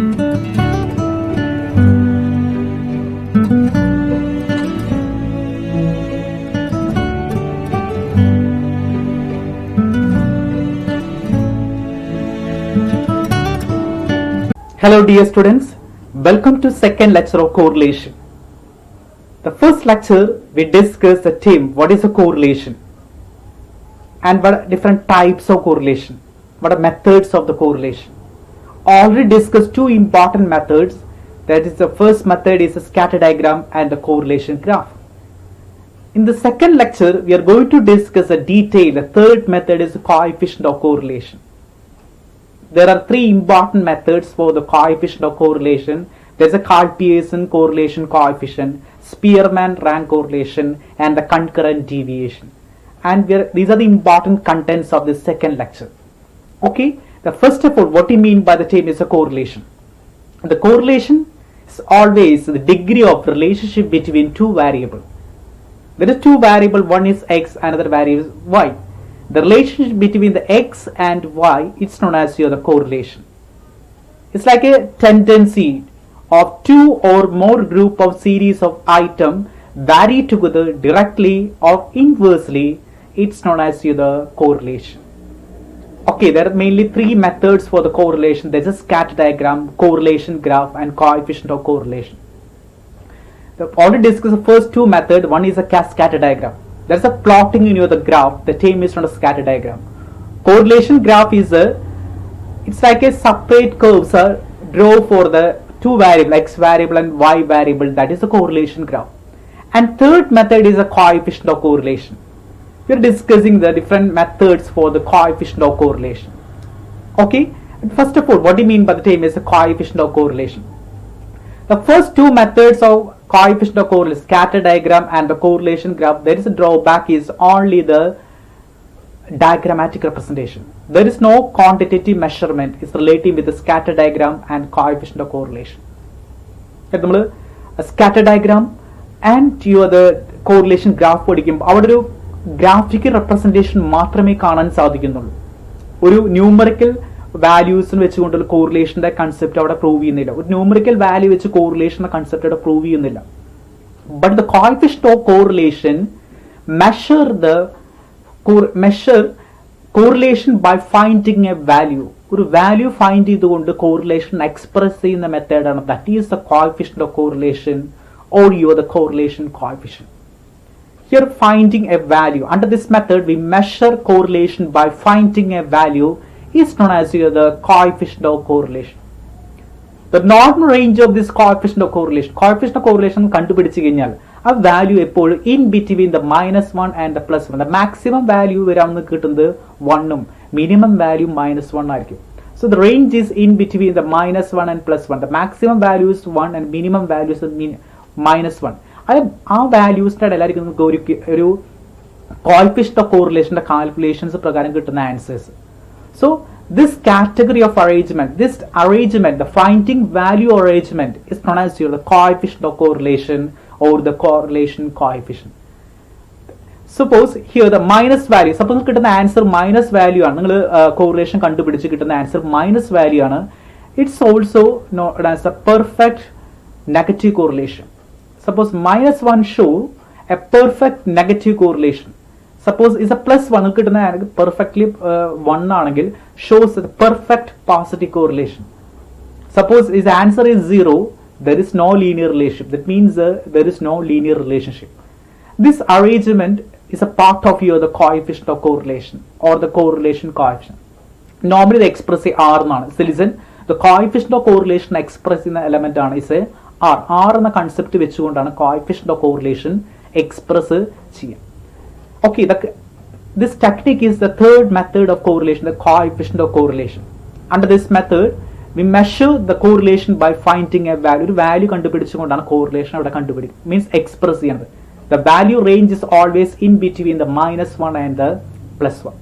Hello dear students, welcome to second lecture of correlation. The first lecture we discussed the theme what is a correlation and what are different types of correlation, what are methods of the correlation. Already discussed two important methods, that is the first method is a scatter diagram and the correlation graph. In the second lecture we are going to discuss a detail, the third method is the coefficient of correlation. There are three important methods for the coefficient of correlation. There is a Karl-Pearson correlation coefficient, Spearman rank correlation, and the concurrent deviation. And these are the important contents of this second lecture. Okay, the first of all, what do you mean by the term is a correlation? The correlation is always the degree of relationship between two variables. There is two variables, one is x, another variable is y. The relationship between the x and y, it's known as the correlation. It's like a tendency of two or more group of series of items vary together directly or inversely. It's known as the correlation. Okay, there are mainly three methods for the correlation. There's a scatter diagram, correlation graph, and coefficient of correlation. We've already discussed the first two methods. One is a scatter diagram. There's a plotting in the graph. The term is known as scatter diagram. Correlation graph is it's like a separate curves are draw for the two variable, x variable and y variable. That is the correlation graph. And third method is a coefficient of correlation. We are discussing the different methods for the coefficient of correlation. Okay. First of all, what do you mean by the term is a coefficient of correlation? The first two methods of coefficient of correlation, scatter diagram and the correlation graph, there is a drawback is only the diagrammatic representation. There is no quantitative measurement is relating with the scatter diagram and coefficient of correlation. A scatter diagram and the correlation graph our graphical representation മാത്രമേ കാണാൻ സാധിക്കുന്നുള്ളൂ. ഒരു numerical വാല്യൂസിന് വെച്ചുകൊണ്ട് കോറിലേഷന്റെ concept അവിടെ prove ചെയ്യുന്നില്ല. ഒരു numerical value വെച്ച് correlation concept അവിടെ prove ചെയ്യുന്നില്ല. But the coefficient of correlation measure correlation by finding a value. ഒരു വാല്യൂ ഫൈൻഡ് ചെയ്തുകൊണ്ട് കോറിലേഷൻ എക്സ്പ്രസ് ചെയ്യുന്ന മെത്തേഡാണ്. That is the coefficient of correlation or the correlation coefficient. Here finding a value. Under this method we measure correlation by finding a value is known as the coefficient of correlation. The normal range of this coefficient of correlation കണ്ടുപിടിച്ചു കഴിഞ്ഞാൽ ആ value എപ്പോഴും in between the -1 and the +1. The maximum value വരാമെന്ന് കിട്ടുന്നത് 1ഉം minimum value -1 ആയിരിക്കും. So the range is in between the -1 and +1. The maximum value is 1 and minimum value is -1. ആ വാല്യൂസിന്റെ എല്ലാവർക്കും നമുക്ക് ഒരു കോഎഫിഷ്യന്റ് ഓഫ് കോറിലേഷന്റെ കാൽക്കുലേഷൻസ് പ്രകാരം കിട്ടുന്ന answers. So this category of arrangement, the finding value arrangement is known as the coefficient of correlation or the correlation coefficient. Suppose here the minus value, suppose കിട്ടുന്ന answer minus value ആണ്. നിങ്ങൾ correlation കണ്ടുപിടിച്ച് കിട്ടുന്ന answer minus value ആണ്. It's also known as A perfect negative correlation. Suppose -1 show a perfect negative correlation. Suppose is a +1 കിട്ടുന്ന perfectly 1 ആണെങ്കിൽ shows the perfect positive correlation. Suppose his answer is 0, there is no linear relationship. That means there is no linear relationship. This arrangement is a part of the coefficient of correlation or the correlation coefficient. Normally they express R എന്നാണ്. So listen, the coefficient of correlation expressed in the element is a R എന്ന concept വെച്ചുകൊണ്ടാണ് coefficient of correlation express ചെയ്യുക. Okay, this technique is the third method of correlation, the coefficient of correlation. Under this method, we measure the correlation by finding a value. ഒരു value കണ്ടുപിടിച്ചുകൊണ്ടാണ് correlation അവിടെ കണ്ടുപിടിക്കുക, means express ചെയ്യുന്നത്. The value range is always in between the -1 and the +1.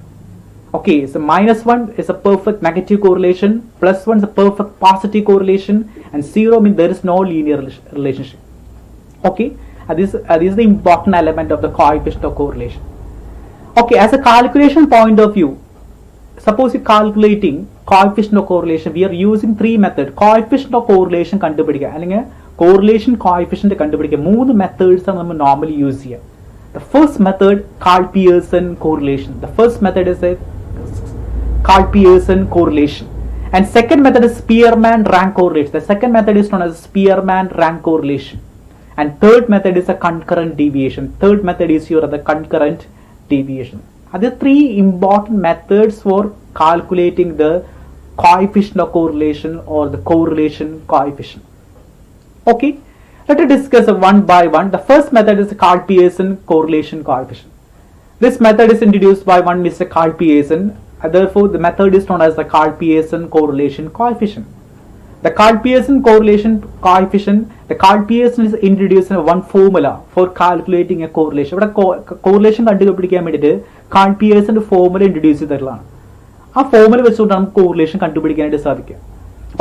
Okay, so -1 is a perfect negative correlation, +1 is a perfect positive correlation, and 0 means there is no linear relationship. Okay, this is the important element of the coefficient of correlation. Okay, as a calculation point of view, suppose you're calculating coefficient of correlation, we are using three methods. Coefficient of correlation കണ്ടുപിടിക്കുക അല്ലെങ്കിൽ correlation coefficient കണ്ടുപിടിക്കുക മൂന്ന് methods ആണ് നമ്മൾ normally use ചെയ്യുക. The first method, Karl-Pearson correlation. The first method is a Karl-Pearson correlation. And second method is Spearman-Rank correlation. The second method is known as Spearman-Rank correlation. And third method is a concurrent deviation. Third method is your the concurrent deviation. Are the three important methods for calculating the coefficient of correlation or the correlation coefficient. Okay, let us discuss one by one. The first method is the Karl-Pearson correlation coefficient. This method is introduced by one Mr. Karl-Pearson. Therefore, the method is known as the Karl-Pearson correlation coefficient. The Karl-Pearson correlation coefficient, the Karl-Pearson is introduced in one formula for calculating a correlation. But correlation കണ്ടുപിടിക്കാൻ വേണ്ടിയിട്ട് Karl-Pearson formula introduce ചെയ്തിട്ടുള്ളതാണ്. ആ formula വെച്ചുകൊണ്ടാണ് നമുക്ക് correlation കണ്ടുപിടിക്കാനായിട്ട് സാധിക്കുക.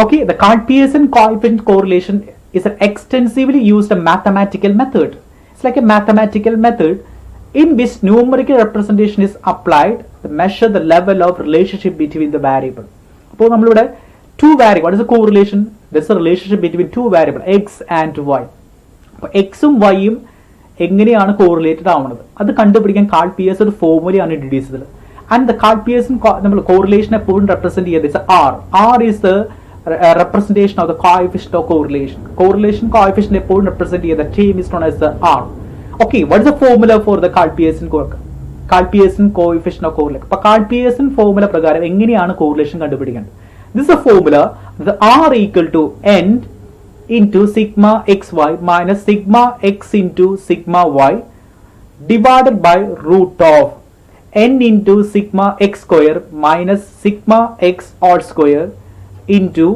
Okay, the Karl-Pearson coefficient correlation is an extensively used mathematical method. It's like a mathematical method in which numerical representation is applied to measure the level of relationship between the variable. അപ്പോൾ നമ്മളിവിടെ two variable, what is the correlation? There's a relationship between two variable x and y. അപ്പോൾ എക്സും വൈയും എങ്ങനെയാണ് correlated ആവുന്നത് അത് കണ്ടുപിടിക്കാൻ Karl-Pearson ഫോർമുലയാണ് introduce ചെയ്തത്. And the Karl-Pearson നമ്മൾ കോറിലേഷൻ എപ്പോഴും റെപ്രസെന്റ് ചെയ്യുന്നത് R is the representation of the coefficient of correlation. Correlation coefficient എപ്പോഴും റെപ്രസെന്റ് ചെയ്യുന്ന term is known as the R. Okay, what is the formula for the Karl-Pearson coefficient of correlation? അപ്പോൾ Karl-Pearson formula പ്രകാരം എങ്ങനെയാണ് correlation കണ്ടുപിടിക്കേണ്ടത്? This is a formula, the R equal to n into sigma xy minus sigma x into sigma y divided by root of n into sigma x square minus sigma x all square into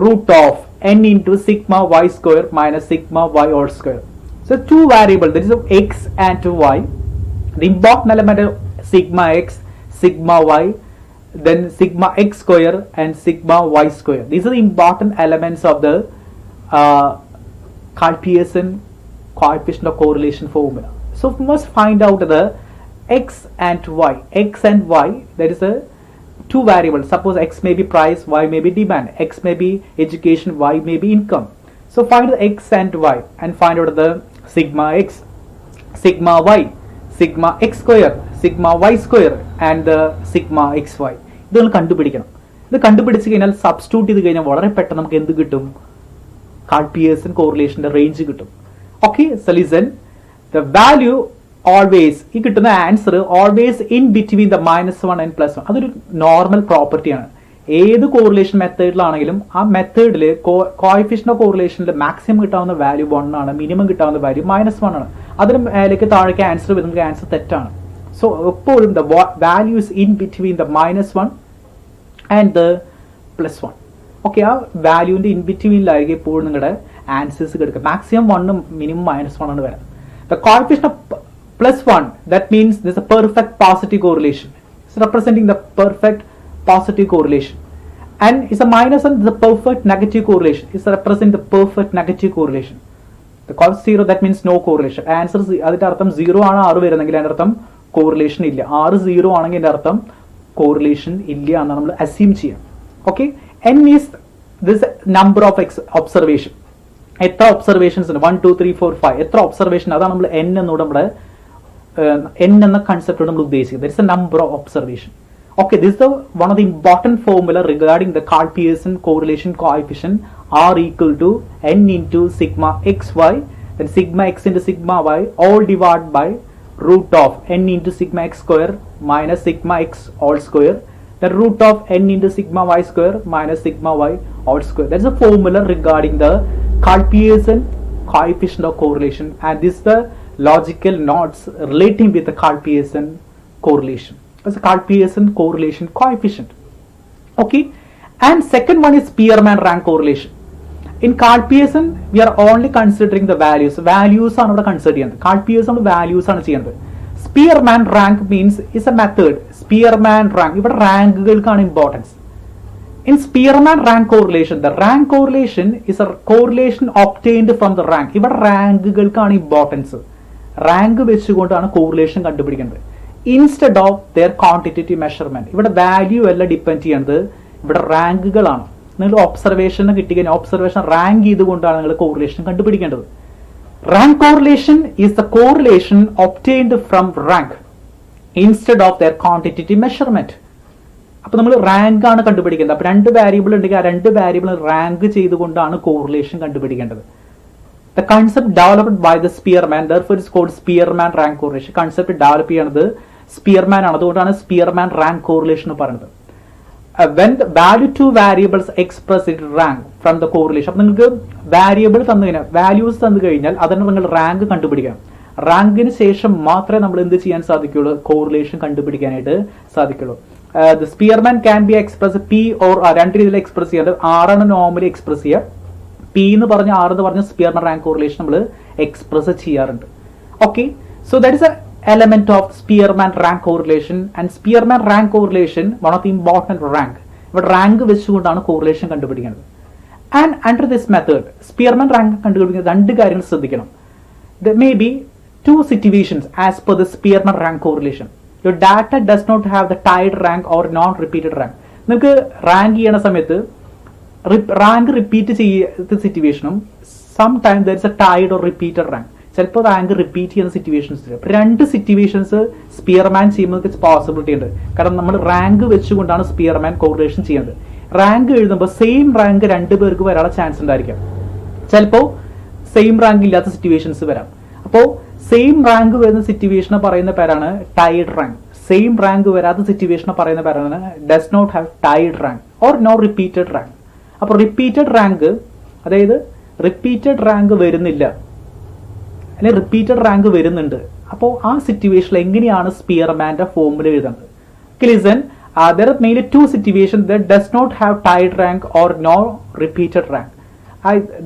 root of n into sigma y square minus sigma y all square. So two variables, that is x and y. The important element of sigma x, sigma y, then sigma x square and sigma y square. These are the important elements of the Karl-Pearson coefficient of correlation formula. So we must find out the x and y. X and y, that is a two variables. Suppose x may be price, y may be demand. X may be education, y may be income. So find the x and y and find out the sigma x, sigma y, sigma x square, sigma y square and the sigma xy. ഇതൊന്ന് കണ്ടുപിടിക്കണം. ഇത് കണ്ടുപിടിച്ച് കഴിഞ്ഞാൽ substitute ചെയ്ത് കഴിഞ്ഞാൽ വളരെ പെട്ടെന്ന് നമുക്ക് എന്ത് കിട്ടും? Karl-Pearson correlationന്റെ റേഞ്ച് കിട്ടും. Okay, so listen, the value always, ഈ കിട്ടുന്ന answer always in between the -1 and +1. അതൊരു നോർമൽ പ്രോപ്പർട്ടിയാണ്. ഏത് കോറിലേഷൻ മെത്തേഡിലാണെങ്കിലും ആ മെത്തേഡിൽ കോഎഫിഷ്യന്റ് ഓഫ് കോറിലേഷനിൽ മാക്സിമം കിട്ടാവുന്ന വാല്യൂ 1 ആണ്, മിനിമം കിട്ടാവുന്ന വാല്യൂ -1 ആണ്. അതിന് മേലേക്ക് താഴേക്ക് ആൻസർ വരുന്നത് ആൻസർ തെറ്റാണ്. സോ എപ്പോഴും the values in between the -1 and the +1. Okay, ആ വാല്യൂവിന്റെ ഇൻ ബിറ്റ്വീനിലായിരിക്കും എപ്പോഴും നിങ്ങളുടെ ആൻസേഴ്സ് കിടക്കുക. മാക്സിമം 1 മിനിമം -1 ആണ് വരാം. The coefficient of +1, that means there's a perfect positive correlation. It's representing the perfect positive correlation. And it's a -1, the perfect negative correlation. It's representing the perfect negative correlation. The cos 0, that means no correlation. Answer അതിന്റെ അർത്ഥം 0 ആണ് R വരുന്നെങ്കിൽ അതിന്റെ അർത്ഥം correlation ഇല്ല. R 0 ആണെങ്കിൽ അതിന്റെ അർത്ഥം കോറിലേഷൻ ഇല്ല എന്നാണ് നമ്മൾ അസ്യൂം ചെയ്യാം. Okay, n is this number of observation. എത്ര ഒബ്സർവേഷൻസ് ഉണ്ട്? 1 2 3 4 5. എത്ര ഒബ്സർവേഷൻ? അതാണ് നമ്മൾ n എന്നോട് നമ്മുടെ n എന്ന കൺസെപ്റ്റ് നമ്മൾ ഉദ്ദേശിക്കുന്നത്. It's a number of observation. Okay, this is one of the important formula regarding the Karl-Pearson correlation coefficient. R equal to n into sigma xy, then sigma x into sigma y, all divided by root of n into sigma x square minus sigma x all square, the root of n into sigma y square minus sigma y all square. That's a formula regarding the Karl-Pearson coefficient of correlation, and this is the logical knots relating with the Karl-Pearson correlation. That's a Karl-Pearson correlation coefficient. Okay, and second one is Spearman-Rank correlation. In Karl-Pearson, we are only considering the values. Values ആണ് ഇവിടെ consider ചെയ്യുന്നത്. Karl-Pearson values ആണ് ചെയ്യുന്നത്. Spearman-Rank means is a method. Spearman-Rank, ഇവിടെ റാങ്കുകൾക്കാണ് importance. In Spearman-Rank correlation, the rank correlation is a correlation obtained from the rank. ഇവിടെ റാങ്കുകൾക്കാണ് importance. Rank വെച്ചുകൊണ്ടാണ് correlation കണ്ടുപിടിക്കുന്നത്. Instead of their quantitative measurement. ഇവിടെ value അല്ല depend ചെയ്യുന്നത്, ഇവിടെ റാങ്കുകളാണ്. നിങ്ങൾ ഒബ്സർവേഷന് കിട്ടിക്കഴിഞ്ഞാൽ ഒബ്സർവേഷൻ റാങ്ക് ചെയ്തുകൊണ്ടാണ് നിങ്ങൾ കോറിലേഷൻ കണ്ടുപിടിക്കേണ്ടത്. Rank correlation is the correlation obtained from rank instead of their quantitative measurement. അപ്പൊ നമ്മൾ റാങ്ക് ആണ് കണ്ടുപിടിക്കേണ്ടത്. അപ്പൊ 2 വേരിയബിൾ ഉണ്ടെങ്കിൽ ആ 2 വേരിയബിൾ റാങ്ക് ചെയ്തുകൊണ്ടാണ് കോറിലേഷൻ കണ്ടുപിടിക്കേണ്ടത്. The concept developed by the Spearman, therefore it's called Spearman rank correlation. Concept develop ചെയ്യുന്നത് Spearman ആണ്, അതുകൊണ്ടാണ് Spearman rank correlation എന്ന് പറയുന്നത്. When the value two variables express it rank from the correlation. അപ്പൊ നിങ്ങൾക്ക് variable തന്നു കഴിഞ്ഞാൽ വാല്യൂസ് തന്നു കഴിഞ്ഞാൽ അതിന് നിങ്ങൾ റാങ്ക് കണ്ടുപിടിക്കണം. റാങ്കിന് ശേഷം മാത്രമേ നമ്മൾ എന്ത് ചെയ്യാൻ സാധിക്കുള്ളൂ, കോറിലേഷൻ കണ്ടുപിടിക്കാനായിട്ട് സാധിക്കുള്ളൂ. The Spearman can be expressed P or രണ്ട് രീതിയിൽ എക്സ്പ്രസ് ചെയ്യാറുണ്ട്. R ആണ് നോർമലി എക്സ്പ്രസ് ചെയ്യുക, P എന്ന് പറഞ്ഞ R എന്ന് പറഞ്ഞ Spearman rank correlation നമ്മൾ എക്സ്പ്രസ് ചെയ്യാറുണ്ട്. Okay, so that is A element of Spearman rank correlation, and Spearman rank correlation one of the important rank. ഇവിടെ റാങ്ക് വെച്ചുകൊണ്ടാണ് കോറിലേഷൻ കണ്ടുപിടിക്കുന്നത്. And under this method Spearman rank കണ്ടുപിടിക്കുന്ന 2 കാര്യങ്ങൾ ശ്രദ്ധിക്കണം. There may be 2 situations as per the Spearman rank correlation. Your data does not have the tied rank or non-repeated rank. നിങ്ങൾക്ക് rank ചെയ്യണ സമയത്ത് rank repeat ചെയ്യുന്ന സിറ്റുവേഷനും some time there is a tied or repeated rank. ചിലപ്പോൾ rank repeat ചെയ്യുന്ന situations. 2 situations Spearman ചെയ്യുമ്പോൾ possibility ഉണ്ട്. കാരണം നമ്മൾ റാങ്ക് വെച്ചുകൊണ്ടാണ് സ്പിയർമാൻ കോറിലേഷൻ ചെയ്യുന്നത്. റാങ്ക് എഴുതുമ്പോൾ സെയിം റാങ്ക് 2 പേർക്ക് വരാനുള്ള ചാൻസ് ഉണ്ടായിരിക്കാം. ചിലപ്പോൾ സെയിം റാങ്ക് ഇല്ലാത്ത സിറ്റുവേഷൻസ് വരാം. അപ്പോൾ സെയിം റാങ്ക് വരുന്ന സിറ്റുവേഷനെ പറയുന്ന പേരാണ് ടൈഡ് റാങ്ക്. സെയിം റാങ്ക് വരാത്ത സിറ്റുവേഷനെ പറയുന്ന പേരാണ് does not have tied rank or no repeated rank. അപ്പോൾ റിപ്പീറ്റഡ് റാങ്ക്, അതായത് റിപ്പീറ്റഡ് റാങ്ക് വരുന്നില്ല അല്ലെങ്കിൽ റിപ്പീറ്റഡ് റാങ്ക് വരുന്നുണ്ട്. അപ്പോൾ ആ സിറ്റുവേഷനിൽ എങ്ങനെയാണ് സ്പിയർമാന്റെ ഫോർമുല എഴുതുന്നത്? Listen, there are mainly 2 situations that does not have tied rank or no repeated rank.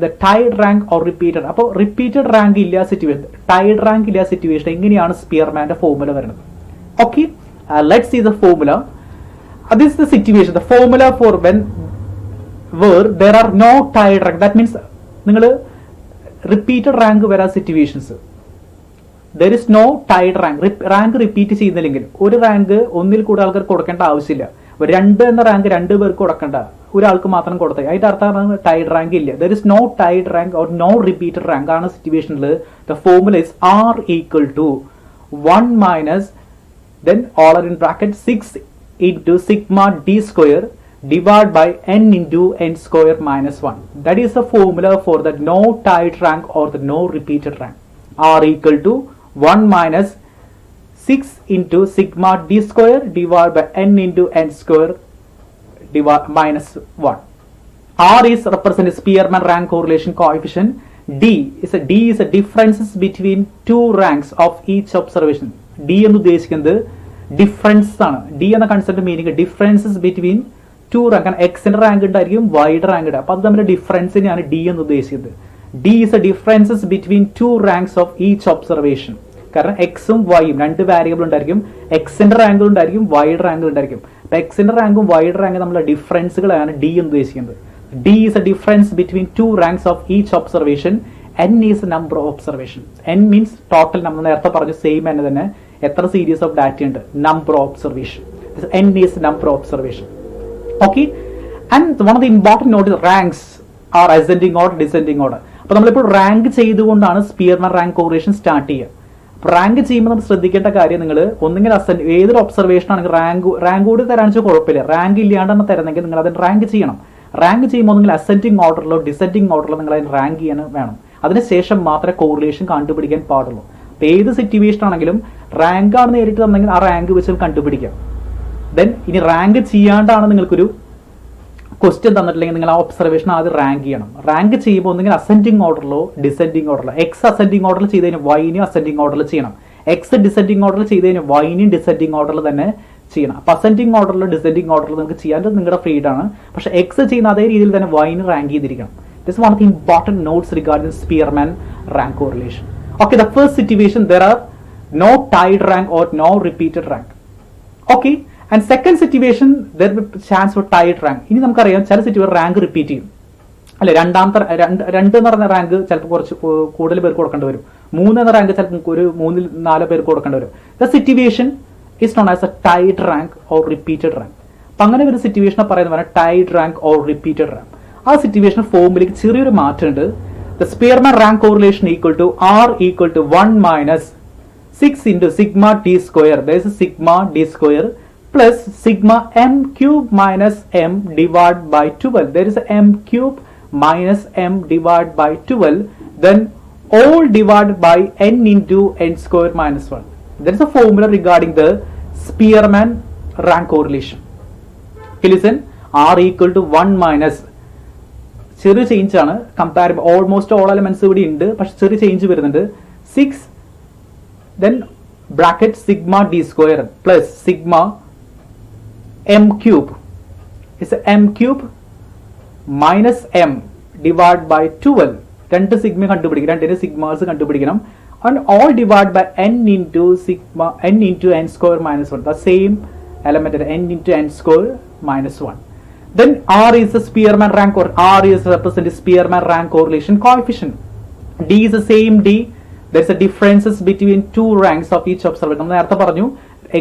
The tied rank or repeated. അപ്പോൾ റിപ്പീറ്റഡ് റാങ്ക് ഇല്ല സിറ്റുവേഷൻ, ടൈഡ് റാങ്ക് ഇല്ല സിറ്റുവേഷൻ എങ്ങനെയാണ് സ്പിയർമാന്റെ ഫോർമുല വരുന്നത്? Okay, let's see the formula. This is the situation, the formula for when where there are no tied rank. That means നിങ്ങൾ repeated rank വരാ situations, there is no tied rank. Rank repeat ചെയ്യുന്നില്ലെങ്കിൽ ഒരു rank ഒന്നിൽ കൂടുതൽ ആൾക്കാർ കൊടുക്കേണ്ട ആവശ്യമില്ല. 2 എന്ന റാങ്ക് 2 പേർക്ക് കൊടുക്കേണ്ട, ഒരാൾക്ക് മാത്രം കൊടുത്തത്. അതിന്റെ അർത്ഥം ടൈഡ് റാങ്ക് ഇല്ല. There is no tied rank or no repeated rank ആണ് സിറ്റുവേഷനിൽ. The formula is R equal to 1 minus then all are in bracket 6 into sigma d square divided by n into n square minus 1. That is the formula for the no tied rank or the no repeated rank. R equal to 1 minus 6 into sigma d square divided by n into n square minus 1. R is represented Spearman rank correlation coefficient. D is a differences between 2 ranks of each observation. D എന്ന് ഉദ്ദേശിക്കുന്നത് difference ആണ്. D എന്ന concept meaning differences between 2 rank. കാരണം എക്സിന്റെ rank ഉണ്ടായിരിക്കും, wide rank ഉണ്ട്. അപ്പൊ അത് തമ്മിൽ ഡിഫറൻസിനെയാണ് ഡി എന്ന് ഉദ്ദേശിക്കുന്നത്. D is A differences between 2 ranks of each observation. കാരണം എക്സും വൈയും 2 വേരിയബിൾ ഉണ്ടായിരിക്കും. എക്സിന്റെ റാങ്ക് ഉണ്ടായിരിക്കും, വൈഡ് റാങ്ക് ഉണ്ടായിരിക്കും. അപ്പൊ എക്സിന്റെ റാങ്കും വൈഡ് റാങ്കും തമ്മിലുള്ള ഡിഫറൻസുകളാണ് ഡി എന്ന് ഉദ്ദേശിക്കുന്നത്. D is a difference between 2 ranks of each observation. N is number of observation. N means total. നമ്മൾ നേരത്തെ പറഞ്ഞു സെയിം എന്നെ തന്നെ എത്ര സീരീസ് ഓഫ് ഡാറ്റ ഉണ്ട്, number of observation. N is number of observation. Okay, and one of the important note ranks are ascending order, descending order. അപ്പൊ നമ്മളിപ്പോൾ rank ചെയ്തുകൊണ്ടാണ് സ്പിയർമാൻ റാങ്ക് കോറിലേഷൻ സ്റ്റാർട്ട് ചെയ്യുക. റാങ്ക് ചെയ്യുമ്പോൾ നമ്മൾ ശ്രദ്ധിക്കേണ്ട കാര്യം, നിങ്ങൾ ഒന്നെങ്കിൽ ഏതൊരു ഒബ്സർവേഷൻ ആണെങ്കിൽ റാങ്ക് കൂടി തരാണെന്ന് വെച്ചാൽ കുഴപ്പമില്ല. റാങ്ക് ഇല്ലാണ്ടാണ് തരുന്നെങ്കിൽ നിങ്ങൾ അതിന് റാങ്ക് ചെയ്യണം. റാങ്ക് ചെയ്യുമ്പോൾ നിങ്ങൾ അസെൻഡിങ് ഓർഡറിലോ ഡിസെൻഡിങ് ഓർഡറിലോ നിങ്ങൾ അതിന് റാങ്ക് ചെയ്യാൻ വേണം. അതിനുശേഷം മാത്രമേ കോറിലേഷൻ കണ്ടുപിടിക്കാൻ പാടുള്ളൂ. അപ്പൊ ഏത് സിറ്റുവേഷൻ ആണെങ്കിലും റാങ്ക് ആണ് നേരിട്ട് തന്നെങ്കിൽ ആ റാങ്ക് വെച്ച് കണ്ടുപിടിക്കാം. ദെൻ ഇനി റാങ്ക് ചെയ്യാണ്ടാണ് നിങ്ങൾക്കൊരു ക്വസ്റ്റ്യൻ തന്നിട്ടില്ലെങ്കിൽ നിങ്ങൾ ആ ഒബ്സർവേഷൻ ആദ്യം റാങ്ക് ചെയ്യണം. റാങ്ക് ചെയ്യുമ്പോൾ ഒന്നെങ്കിൽ അസെൻഡിങ് ഓർഡറിലോ ഡിസെൻഡിങ് ഓർഡറിലോ. എക്സ് അസെൻഡിങ് ഓർഡറിൽ ചെയ്തതിന് വൈനും അസെൻഡിങ് ഓർഡറിൽ ചെയ്യണം. എക്സ് ഡിസെൻഡിങ് ഓർഡറിൽ ചെയ്തതിന് വൈനും ഡിസെൻഡിങ് ഓർഡറിൽ തന്നെ ചെയ്യണം. അപ്പൊ അസെൻഡിങ് ഓർഡറിലോ ഡിസെൻഡിങ് ഓർഡറിൽ നിങ്ങൾക്ക് ചെയ്യാൻ നിങ്ങളുടെ ഫ്രീഡാണ്. പക്ഷെ എക്സ് ചെയ്യുന്ന അതേ രീതിയിൽ തന്നെ വൈന് റാങ്ക് ചെയ്തിരിക്കണം. This is one of the important notes regarding Spearman rank correlation. Okay, the first situation, there are no tied rank or no repeated rank. Okay, and second situation, there will be chance for tied rank. ഇനി നമുക്കറിയാം ചില situation rank repeat ചെയ്യും അല്ലെ. രണ്ട് എന്ന് പറഞ്ഞ rank ചിലപ്പോൾ കുറച്ച് കൂടുതൽ പേർക്ക് കൊടുക്കേണ്ടി വരും. 3 എന്ന റാങ്ക് ചിലപ്പോൾ ഒരു 3-4 പേർക്ക് കൊടുക്കേണ്ടി വരും. The situation is known as a tied rank or repeated rank. അപ്പം അങ്ങനെ ഒരു സിറ്റുവേഷനെ പറയുന്നത് tied rank or repeated rank. ആ സിറ്റുവേഷൻ ഫോമിലേക്ക് ചെറിയൊരു മാറ്റമുണ്ട്. The Spearman rank correlation equal to R equal to 1 minus 6 into sigma d square. There is a sigma d square plus sigma m cube minus m divided by 12. There is a m cube minus m divided by 12. Then all divided by n into n square minus 1. There is a formula regarding the Spearman rank correlation. Okay, listen. R equal to 1 minus ചെറിയ change ആണ്. കമ്പാരി almost all elements ഇവിടെ ഉണ്ട്, പക്ഷെ ചെറിയ change വരുന്നുണ്ട്. 6 then bracket sigma d square plus sigma m cube is m cube minus m divided by 12. രണ്ട് sigma കണ്ടുപിടിക്കണം, രണ്ടിന്റെ സിഗ്മാസ് കണ്ടുപിടിക്കണം. And all divided by n into sigma n into n square minus 1. The same element n into n square minus 1. Then R is the Spearman rank, or R is represented Spearman rank correlation coefficient. D is the same D. There is a differences between two ranks of each observer. നമ്മൾ നേരത്തെ പറഞ്ഞു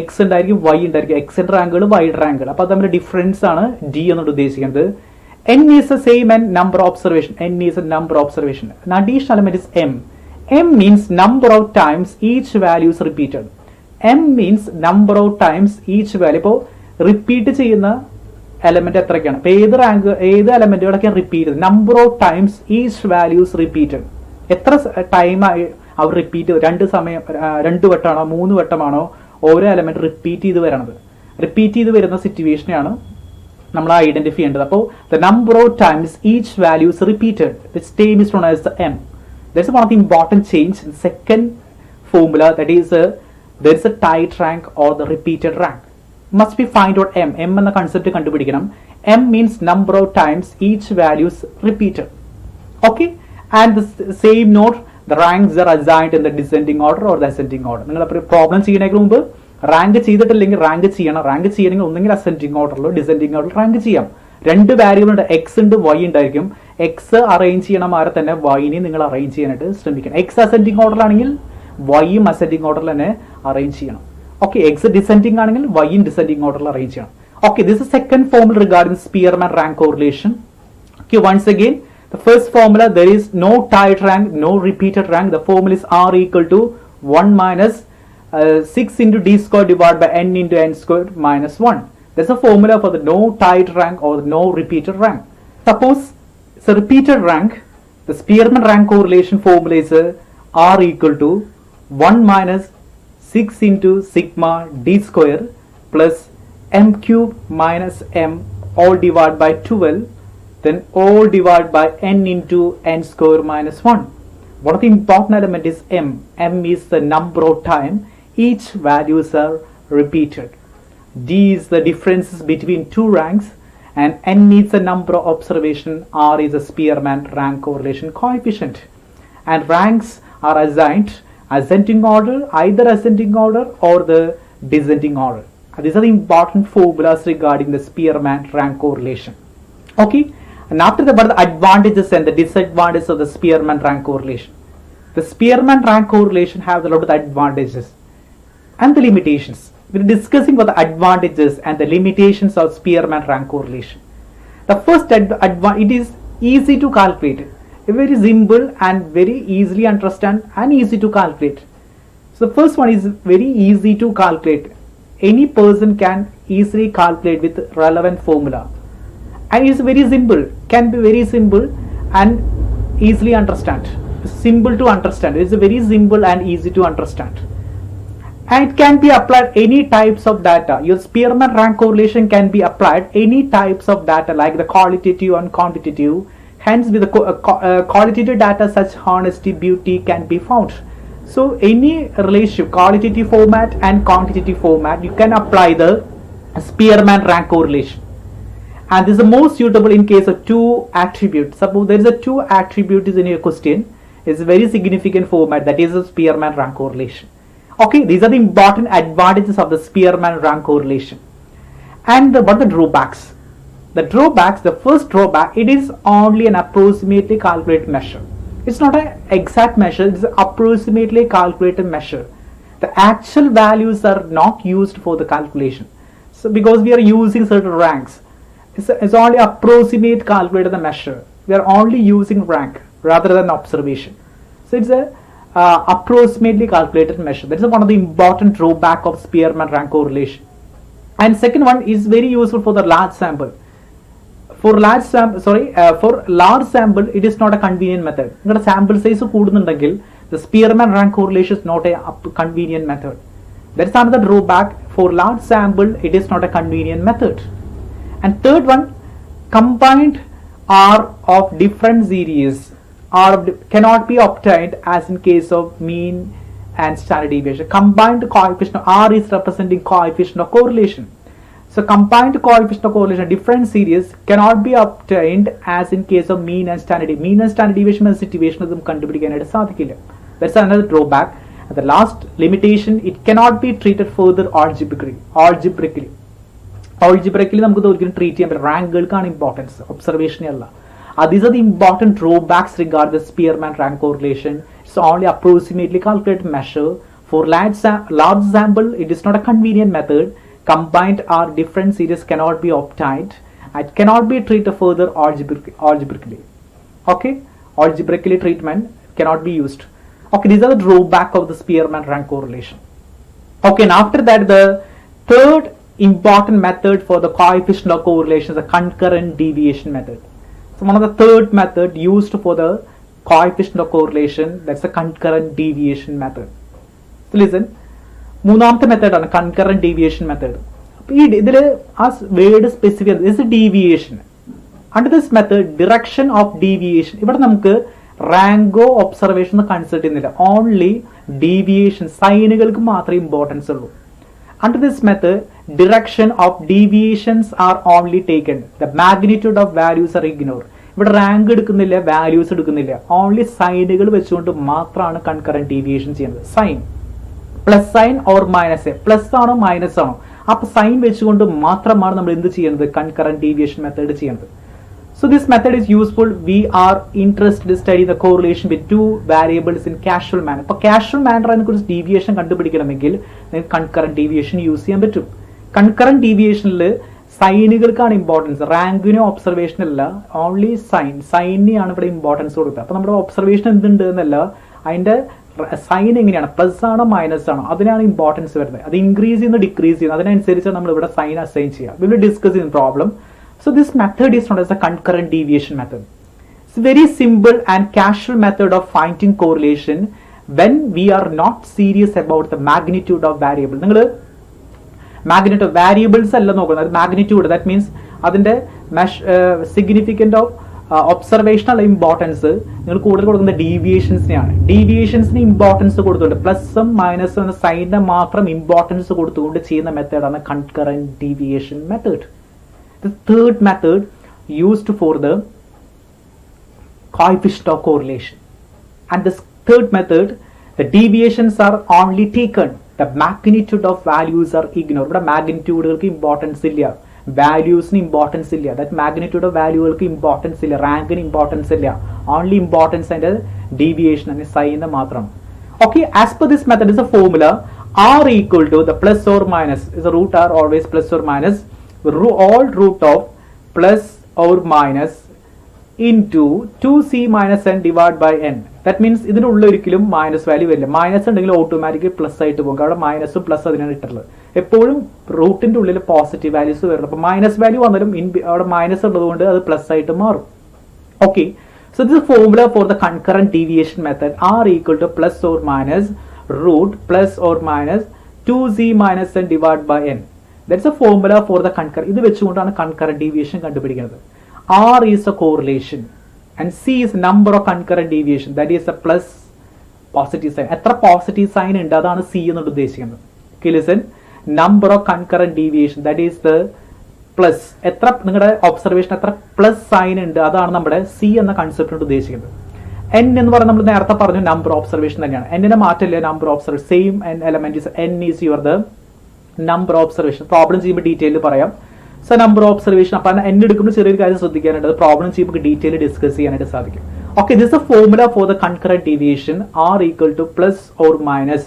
X ഉണ്ടായിരിക്കും Y ഉണ്ടായിരിക്കും. X റാങ്കുകൾ Y റാങ്കുകൾ. അപ്പോൾ അത് തമ്മിൽ difference ആണ് D എന്നുകൊണ്ട് ഉദ്ദേശിക്കുന്നത്. N is the same and number observation. N is a number observation. An additional element is M. M means number of times each value is repeated. M means number of times each value. ഇപ്പോൾ repeat ചെയ്യുന്ന element എത്രയൊക്കെയാണ്, അപ്പോൾ ഏത് എലമെന്റുകളൊക്കെ repeat ചെയ്ത് number of times each values repeated, എത്ര time അവർ repeat, രണ്ട് വട്ടമാണോ 3 വട്ടമാണോ ഓരോ element repeat ചെയ്ത് വരണത്. റിപ്പീറ്റ് ചെയ്ത് വരുന്ന സിറ്റുവേഷനെയാണ് നമ്മൾ ഐഡന്റിഫൈ ചെയ്യേണ്ടത്. അപ്പോൾ the number of times each values repeated, this term is known as the M. That's one of the important change in second formula, that is there is a tied rank or the repeated rank. Must be find out M. M എന്ന concept കണ്ടുപിടിക്കണം. M means number of times each values repeated. Okay, and the same note, the ranks are assigned in the descending order or the ascending order. നിങ്ങൾ അപ്പോൾ problem ചെയ്യുന്നതിന് മുമ്പ് rank ചെയ്തിട്ടില്ലെങ്കിൽ rank ചെയ്യണം. Rank ചെയ്യണമെങ്കിൽ ഒന്നെങ്കിൽ അസെൻഡിങ് ഓർഡറിലോ ഡിസെൻഡിങ് ഓർഡറിൽ rank ചെയ്യാം. രണ്ട് വാരിയബിൾ ഉണ്ട്, എക്സ് ഉണ്ട് വൈ ഉണ്ടായിരിക്കും. എക്സ് അറേഞ്ച് ചെയ്യണമാരെ തന്നെ വൈനെ നിങ്ങൾ അറേഞ്ച് ചെയ്യാനായിട്ട് ശ്രമിക്കണം. എക്സ് അസെൻഡിങ് ഓർഡറിലാണെങ്കിൽ വൈയും അസെൻഡിങ് ഓർഡറിൽ തന്നെ അറേഞ്ച് ചെയ്യണം. Okay, X descending ആണെങ്കിൽ Y in descending order arrange ചെയ്യണം. Okay, this is second formula regarding Spearman rank correlation. Okay, once again, the first formula, there is no tied rank, no repeated rank. The formula is R equal to 1 minus 6 into D square divided by N into N square minus 1. That's a formula for the no tied rank or no repeated rank. Suppose it's a repeated rank, the Spearman rank correlation formula is R equal to 1 minus 6 into sigma d square plus m cube minus m all divided by 12, then all divided by n into n square minus 1. One of the important element is M. M is the number of time each values are repeated. D is the differences between two ranks, and n is the number of observation. R is the Spearman rank correlation coefficient. And ranks are assigned ascending order, either ascending order or the descending order. These are the important formulas regarding the Spearman rank correlation. Okay, and after that, the advantages and the disadvantages of the Spearman rank correlation. The Spearman rank correlation has a lot of advantages and the limitations. We're discussing about the advantages and the limitations of Spearman rank correlation. The first advantage, it is easy to calculate. Very simple and very easily understand and easy to calculate. So the first one is very easy to calculate. Any person can easily calculate with relevant formula, and it's very simple, can be very simple and easily understand. Simple to understand. It's very simple and easy to understand, and it can be applied any types of data. Your Spearman rank correlation can be applied any types of data like the qualitative and quantitative. Hence, with the qualitative data, such honesty, beauty can be found. So, any relationship, qualitative format and quantitative format, you can apply the Spearman rank correlation. And this is the most suitable in case of two attributes. Suppose there is a two attributes in your question. It's a very significant format, that is the Spearman rank correlation. Okay, these are the important advantages of the Spearman rank correlation. And what are the drawbacks? The drawbacks, the first drawback, it is only an approximately calculated measure. It's not an exact measure, it's an approximately calculated measure. The actual values are not used for the calculation. So because we are using certain ranks, it's only approximate calculated the measure. We are only using rank rather than observation. So it's a approximately calculated measure. That is one of the important drawback of Spearman rank correlation. And second one is very useful for the large sample. For large sample, it is not a convenient method. നിങ്ങളുടെ sample size കൂടുന്നുണ്ടെങ്കിൽ the Spearman rank correlation is not a convenient method. That is another drawback. For large sample, it is not a convenient method. And third one, combined R of different series cannot be obtained as in case of mean and standard deviation. Combined coefficient of R is representing coefficient of correlation. So combined coefficient of correlation different series cannot be obtained as in case of mean and standard deviation. Mean and standard deviation എന്ന situation ഒന്നും കണ്ടുപിടിക്കാനായിട്ട് സാധിക്കില്ല. That's another drawback. And the last limitation, it cannot be treated further algebraically. Algebraically നമുക്ക് ഒരിക്കലും treat ചെയ്യാൻ പറ്റില്ല. റാങ്കുകൾക്കാണ് importance, ഒബ്സർവേഷനേ അല്ല. These are the important drawbacks regarding the Spearman rank correlation. It's only approximately calculated measure. For large sample, it is not a convenient method. Combined or different series cannot be obtained. It cannot be treated further algebraically. Okay, algebraically treatment cannot be used. Okay, these are the drawback of the Spearman rank correlation. Okay, and after that, the third important method for the coefficient of correlation is the concurrent deviation method. So one of the third method used for the coefficient of correlation, that's the concurrent deviation method. So listen, മൂന്നാമത്തെ മെത്തേഡാണ് concurrent deviation method. അപ്പോൾ ഈ ഇതിൽ ആ word specify this deviation. Under this method direction of deviation, ഇവിടെ നമുക്ക് റാങ്കോ observation consider ചെയ്യുന്നില്ല. Only deviation സൈനുകൾക്ക് മാത്രമേ ഇമ്പോർട്ടൻസ് ഉള്ളൂ. Under this method direction of deviations are only taken. The magnitude of values are ignored. ഇവിടെ റാങ്ക് എടുക്കുന്നില്ല, values എടുക്കുന്നില്ല. Only സൈനുകൾ വെച്ചുകൊണ്ട് മാത്രമാണ് കൺകറന്റ് ഡീവിയേഷൻ ചെയ്യുന്നത്. Sign plus sign or minus, plus ആണോ മൈനസ് ആണോ, അപ്പൊ സൈൻ വെച്ചുകൊണ്ട് മാത്രമാണ് നമ്മൾ എന്ത് ചെയ്യുന്നത്, കൺകറന്റ് ഡീവിയേഷൻ മെത്തേഡ് ചെയ്യുന്നത്. So this method is useful. We are interested to study the correlation with two variables in casual manner. അപ്പോൾ casual manner അതിനെ കുറിച്ച് ഡീവിയേഷൻ കണ്ടുപിടിക്കണമെങ്കിൽ നിങ്ങൾക്ക് കൺകറന്റ് ഡീവിയേഷൻ യൂസ് ചെയ്യാൻ പറ്റും. കൺകറന്റ് ഡീവിയേഷനിൽ സൈനുകൾക്കാണ് ഇമ്പോർട്ടൻസ്, റാങ്കിനോ ഒബ്സർവേഷൻ അല്ല. ഓൺലി സൈനിനെയാണ് ഇവിടെ importance കൊടുക്കുക. അപ്പൊ നമ്മുടെ ഒബ്സർവേഷൻ എന്തുണ്ട് എന്നല്ല, അതിന്റെ സൈൻ എങ്ങനെയാണ്, പ്ലസ് ആണോ മൈനസ് ആണോ, അതിനാണ് ഇമ്പോർട്ടൻസ് വരുന്നത്. അത് ഇൻക്രീസ് ചെയ്യുന്ന ഡിക്രീസ് ചെയ്യുന്നത്, അതിനനുസരിച്ച് നമ്മൾ ഇവിടെ സൈൻ അസൈൻ ചെയ്യുക. We will discuss in problem. So this method is known as the concurrent deviation method. It's a very simple and casual method of finding correlation when we are not serious about the magnitude of variable. നിങ്ങൾ magnitude of variables അല്ല നോക്കുന്നത്, magnitude, that means അതിന്റെ significant of observational importance നിങ്ങൾ കൂടുതൽ കൊടുക്കുന്ന ഡീവിയേഷൻസിനെയാണ്. ഡീവിയേഷൻസിന് importance കൊടുത്തുകൊണ്ട് പ്ലസും മൈനസും എന്ന സൈനിന്റെ മാത്രം ഇമ്പോർട്ടൻസ് കൊടുത്തുകൊണ്ട് ചെയ്യുന്ന മെത്തേഡാണ് concurrent deviation method. The third method used for the coefficient of correlation. And this third method, the deviations are only taken. The magnitude of values are ignored. But magnitude importance illa, values ni importance illa. That magnitude of value importance illa, rank ni importance illa. Only importance and deviation and sign the matram. Okay, as per this method is a formula. R equal to the plus or minus is a root R always plus or minus. All root of plus or minus into 2c minus n divided by n. That means ഇതിനുള്ള ഒരിക്കലും minus value വരില്ല. Minus ഉണ്ടെങ്കിൽ automatically plus ആയിട്ട് പോകും. അവിടെ മൈനസും plus അതിനാണ് ഇട്ടുള്ളത്. എപ്പോഴും റൂട്ടിന്റെ ഉള്ളിൽ പോസിറ്റീവ് വാല്യൂസ് വരണം. അപ്പൊ മൈനസ് വാല്യൂ വന്നാലും അവിടെ മൈനസ് ഉള്ളതുകൊണ്ട് അത് പ്ലസ് ആയിട്ട് മാറും. Okay, so this formula for the concurrent deviation method R equal to plus or minus root plus or minus 2c minus n divided by n. That's a formula for the concurrent. ഇത് വെച്ചുകൊണ്ടാണ് concurrent deviation കണ്ടുപിടിക്കുന്നത്. R is a correlation and C is number of concurrent deviation, that is a plus positive sign. എത്ര positive sign ഉണ്ട് അതാണ് C എന്നുകൊണ്ട് ഉദ്ദേശിക്കുന്നത്. Okay, listen, number of concurrent deviation, that is the plus. എത്ര നിങ്ങളുടെ observation എത്ര plus sine ഉണ്ട് അതാണ് നമ്മുടെ C എന്ന കൺസെപ്റ്റ് കൊണ്ട് ഉദ്ദേശിക്കുന്നത്. N എന്ന് പറഞ്ഞാൽ നമ്മൾ നേരത്തെ പറഞ്ഞു നമ്പർ ഒബ്സർവേഷൻ തന്നെയാണ്. N-നെ മാറ്റില്ല, number observation same element is N is your the number observation. Problem ചെയ്യുമ്പോൾ ഡീറ്റെയിൽ പറയാം. സോ നമ്പർ ഓബ്സർവേഷൻ അപ്പം എന്നെ എടുക്കുമ്പോൾ ചെറിയൊരു കാര്യം ശ്രദ്ധിക്കാനുണ്ട്, അത് പ്രോബ്ലം ചെയ്യുമ്പോൾ ഡീറ്റെയിൽ ഡിസ്കസ് ചെയ്യാനായിട്ട് സാധിക്കും. Okay, this A formula for the concurrent deviation. R equal to plus or minus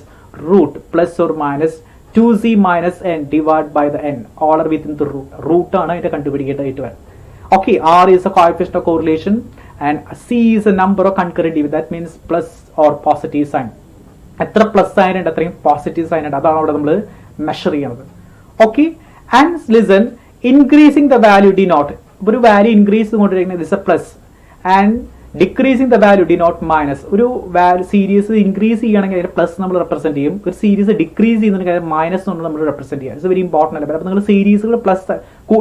root plus or minus 2z minus n divided by the n, all are within the root. Root ആണ് അതിന്റെ കണ്ടുപിടിക്കേണ്ടതായിട്ട് വരും. Okay, R is a coefficient of correlation and C is a number of concurrent deviation. That means plus or positive sign. എത്ര plus sine ഉണ്ട് അത്രയും positive sign ഉണ്ട്, അതാണ് അവിടെ നമ്മൾ മെഷർ ചെയ്യുന്നത്. Okay, and listen, increasing the value denote, ഒരു value increase ചെയ്തുകൊണ്ടിരിക്കുന്നത് is A plus and decreasing the value denote minus. ഒരു സീരീസ് ഇൻക്രീസ് ചെയ്യുകയാണെങ്കിൽ അതിന്റെ പ്ലസ് നമ്മൾ റെപ്രസെന്റ് ചെയ്യും, ഒരു സീരീസ് ഡിക്രീസ് ചെയ്യുന്നുണ്ടെങ്കിൽ മൈനസ് കൊണ്ട് നമ്മൾ റെപ്രസെന്റ് ചെയ്യാം. ഇറ്റ്സ് വെരി ഇമ്പോർട്ടന്റ് അല്ലേ. അപ്പോൾ നിങ്ങൾ സീരീസുകൾ പ്ലസ്,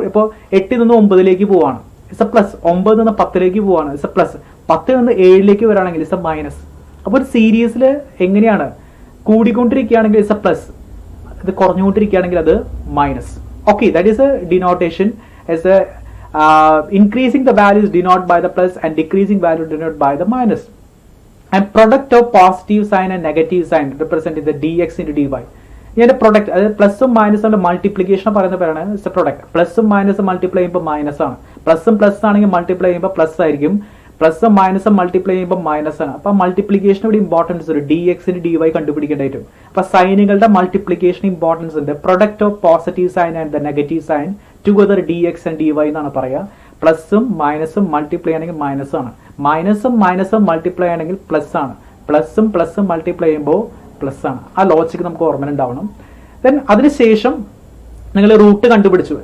ഇപ്പോൾ 8 നിന്ന് 9 പോവാണ്, ഇറ്റ്സ് എ പ്ലസ്. 9 നിന്ന് 10 പോവാണ്, ഇറ്റ്സ് എ പ്ലസ്. 10 നിന്ന് 7 വരാണെങ്കിൽ ഇറ്റ്സ് എ മൈനസ്. അപ്പോൾ ഒരു സീരീസിൽ എങ്ങനെയാണ്, കൂടിക്കൊണ്ടിരിക്കുകയാണെങ്കിൽ ഇറ്റ്സ് എ പ്ലസ്, ഇത് കുറഞ്ഞുകൊണ്ടിരിക്കുകയാണെങ്കിൽ അത് minus. Okay, that is A denotation as a increasing the values denoted by the plus and decreasing value denoted by the minus. And product of positive sign and negative sign represented the dx into dy. ഇതിന്റെ product, അതായത് പ്ലസും മൈനസും multiplication പറയുന്ന പേരാണ് it's A product. പ്ലസും മൈനസും multiply ചെയ്യുമ്പോൾ minus ആണ്, പ്ലസും plus ആണെങ്കിൽ മൾട്ടിപ്ലൈ ചെയ്യുമ്പോൾ പ്ലസ് ആയിരിക്കും, പ്ലസും മൈനസും മൾട്ടിപ്ലൈ ചെയ്യുമ്പോൾ മൈനസ് ആണ്. അപ്പൊ മൾട്ടിപ്ലിക്കേഷൻ ഇവിടെ ഇമ്പോർട്ടൻസ് ഒരു ഡി എക്സിന് ഡി വൈ കണ്ടുപിടിക്കേണ്ടതായിട്ട് വരും. അപ്പൊ സൈനുകളുടെ മൾട്ടിപ്ലിക്കേഷൻ ഇമ്പോർട്ടൻസ് ഉണ്ട്. Product of positive sign and the negative sign together D X and D Y എന്നാണ് പറയുക. പ്ലസും മൈനസും മൾട്ടിപ്ലൈ ആണെങ്കിൽ മൈനസ് ആണ്, മൈനസും മൈനസും മൾട്ടിപ്ലൈ ആണെങ്കിൽ പ്ലസ് ആണ്, പ്ലസും പ്ലസും മൾട്ടിപ്ലൈ ചെയ്യുമ്പോൾ പ്ലസ് ആണ്. ആ ലോജിക്ക് നമുക്ക് ഓർമ്മയുണ്ടാവണം. ദെൻ അതിനുശേഷം നിങ്ങൾ റൂട്ട് കണ്ടുപിടിച്ചു,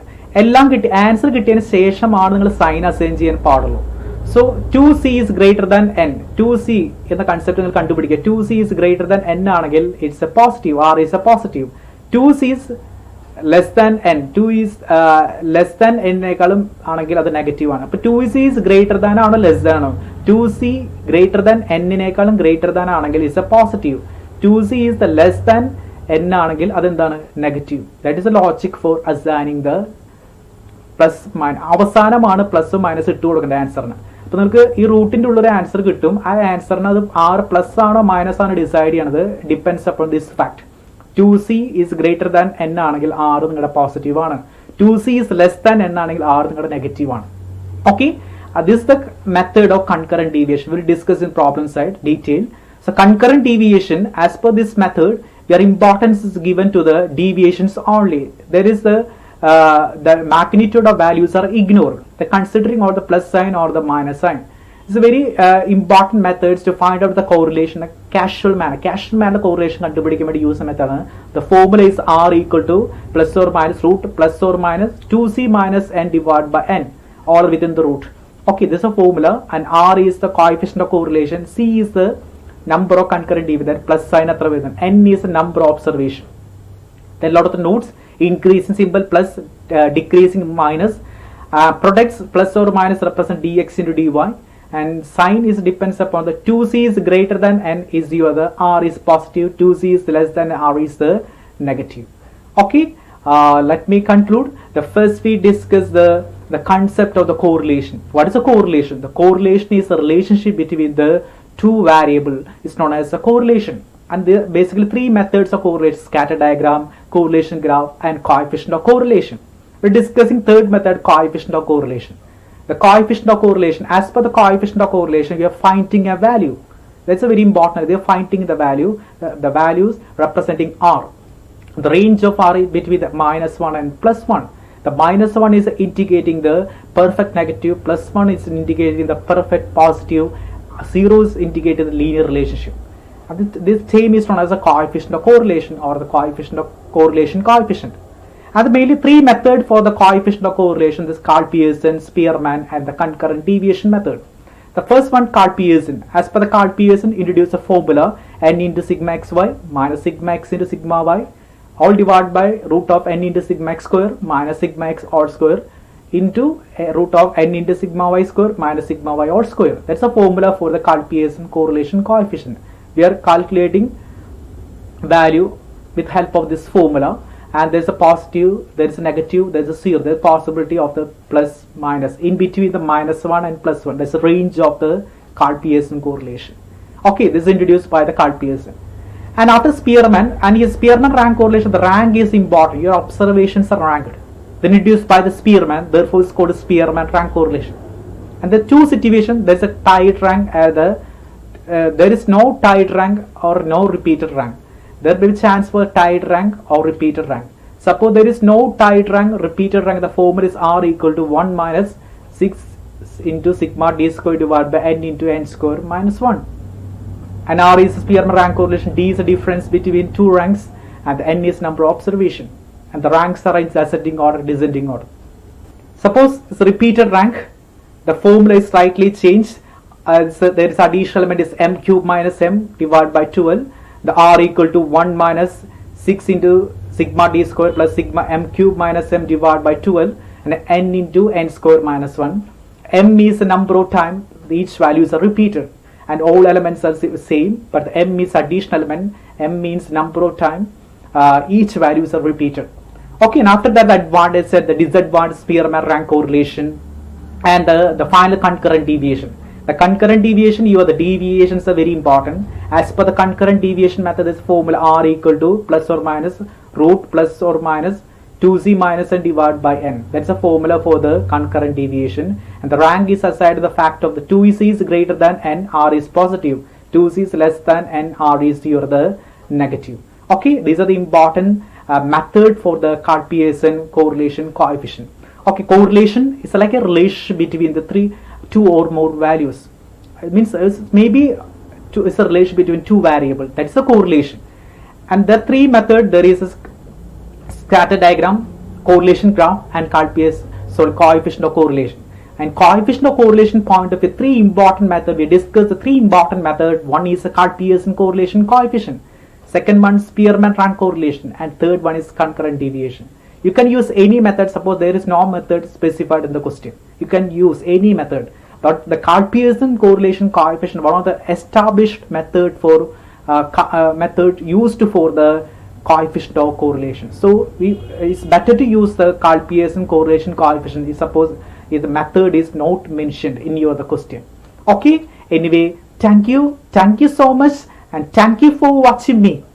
എല്ലാം കിട്ടി, ആൻസർ കിട്ടിയതിന് ശേഷമാണ് നിങ്ങൾ സൈൻ അസൈൻ ചെയ്യാൻ പാടുള്ളൂ. So 2c is greater than n, 2c എന്ന കൺസെപ്റ്റ് നിങ്ങൾ കണ്ടുപിടിക്കുക. 2c is greater than n ആണെങ്കിൽ it's a positive, r is a positive. 2c is less than n, 2 is less than n നേക്കാളും ആണെങ്കിൽ അത് negative ആണ്. അപ്പൊ 2c is greater than ആണോ less than ആണോ? 2c greater than n നേക്കാളും greater than ആണെങ്കിൽ it's a positive. 2c is the less than n ആണെങ്കിൽ അതെന്താണ്? Negative. That is a logic for assigning the plus minus. അവസാനമാണ് പ്ലസും minus ഇട്ട് കൊടുക്കേണ്ട ആൻസറിന്. അപ്പൊ നിങ്ങൾക്ക് ഈ റൂട്ടിന്റെ ഉള്ളൊരു ആൻസർ കിട്ടും. ആ ആൻസറിന് അത് ആർ പ്ലസ് ആണോ മൈനസ് ആണോ ഡിസൈഡ് ചെയ്യണത് depends upon this fact. 2c is greater than n ആണെങ്കിൽ r നിങ്ങളുടെ പോസിറ്റീവ് ആണ്, 2c is less than n ആണെങ്കിൽ r നിങ്ങളുടെ നെഗറ്റീവ് ആണ്. Okay, this is the method of concurrent deviation. We will discuss in problem side detail. So concurrent deviation, as per this method, where importance is given to the deviations only. There is the magnitude of values are ignored. The considering or the plus sign or the minus sign. It's a very important methods to find out the correlation, a casual manner. Casual manner correlation കണ്ടുപിടിക്കാൻ വേണ്ടി use method. The formula is r equal to plus or minus root plus or minus 2c minus n divided by n, all within the root. Okay, this is a formula, and r is the coefficient of correlation, c is the number of concurrent deviation, plus sign അത്ര വരുന്നത്, n is the number of observation. Then a lot of the notes, increasing symbol plus, decreasing minus, products plus or minus represent dx into dy, and sign is depends upon the 2c is greater than n is the other, r is positive, 2c is less than r is the negative. Okay, let me conclude. The first we discuss the concept of the correlation. What is a correlation? The correlation is a relationship between the two variable. It's known as a correlation. And there are basically 3 methods of correlation: scatter diagram, correlation graph, and coefficient of correlation. We're discussing third method, coefficient of correlation. The coefficient of correlation, as per the coefficient of correlation, we are finding a value. That's a very important. They are finding the value, the values representing r. The range of r is between the -1 and +1. The -1 is indicating the perfect negative, +1 is indicating the perfect positive, 0 is indicating the linear relationship. And this term is known as a coefficient of correlation or the coefficient of correlation coefficient. And the mainly 3 methods for the coefficient of correlation: this Karl-Pearson, Spearman, and the concurrent deviation method. The first one, Karl-Pearson. As per the Karl-Pearson, introduce a formula n into sigma xy minus sigma x into sigma y, all divided by root of n into sigma x square minus sigma x all square into root of n into sigma y square minus sigma y all square. That's a formula for the Karl-Pearson correlation coefficient. We are calculating value with help of this formula, and there's a positive, there's a negative, there's a zero, there's possibility of the plus minus. In between the -1 and +1, there's a range of the Karl-Pearson correlation. Okay, this is introduced by the Karl-Pearson. And after Spearman, and his Spearman rank correlation, the rank is important, your observations are ranked. Then introduced by the Spearman, therefore it's called a Spearman rank correlation. And the 2 situations, there's a tied rank, there is no tied rank or no repeated rank. there will be chance for tied rank or repeated rank. Suppose there is no tied rank, repeated rank, the formula is R equal to 1 minus 6 into sigma d square divided by n into n square minus 1. And R is Spearman rank correlation, D is the difference between two ranks, and the n is number of observation. And the ranks are in ascending order, descending order. Suppose it's a repeated rank, the formula is slightly changed. So there is additional element is m cube minus m divided by 12. The R equal to 1 minus 6 into sigma d square plus sigma m cube minus m divided by 12, and n into n square minus 1. M is the number of times each values are repeated, and all elements are the same, but the m is additional element. M means number of times each values are repeated. Okay, and after that, the advantage said the disadvantage Spearman rank correlation, and the final concurrent deviation. The concurrent deviation, the deviations are very important. As per the concurrent deviation method, this formula R equal to plus or minus root plus or minus 2z minus n divided by n. That's a formula for the concurrent deviation. And the rank is assigned to the fact of the 2z is greater than n, R is positive. 2z is less than n, R is the negative. Okay, these are the important method for the Carl-Pearson correlation coefficient. Okay, correlation is like a relation between the two or more values. It means maybe it's a relation between two variables. That's a correlation. And the three method, there is a scatter diagram, correlation graph, and coefficient of correlation. And coefficient of correlation point of view, three important method. We discussed the three important method. One is a Carl-Pearson correlation coefficient. Second one, Spearman rank correlation, and third one is concurrent deviation. You can use any method. Suppose there is no method specified in the question, you can use any method. But the Carl-Pearson correlation coefficient, one of the established method for method used for the coefficient of correlation. So it's better to use the Carl-Pearson correlation coefficient. Suppose if the method is not mentioned in the question. Okay. Anyway, thank you so much, and thank you for watching me.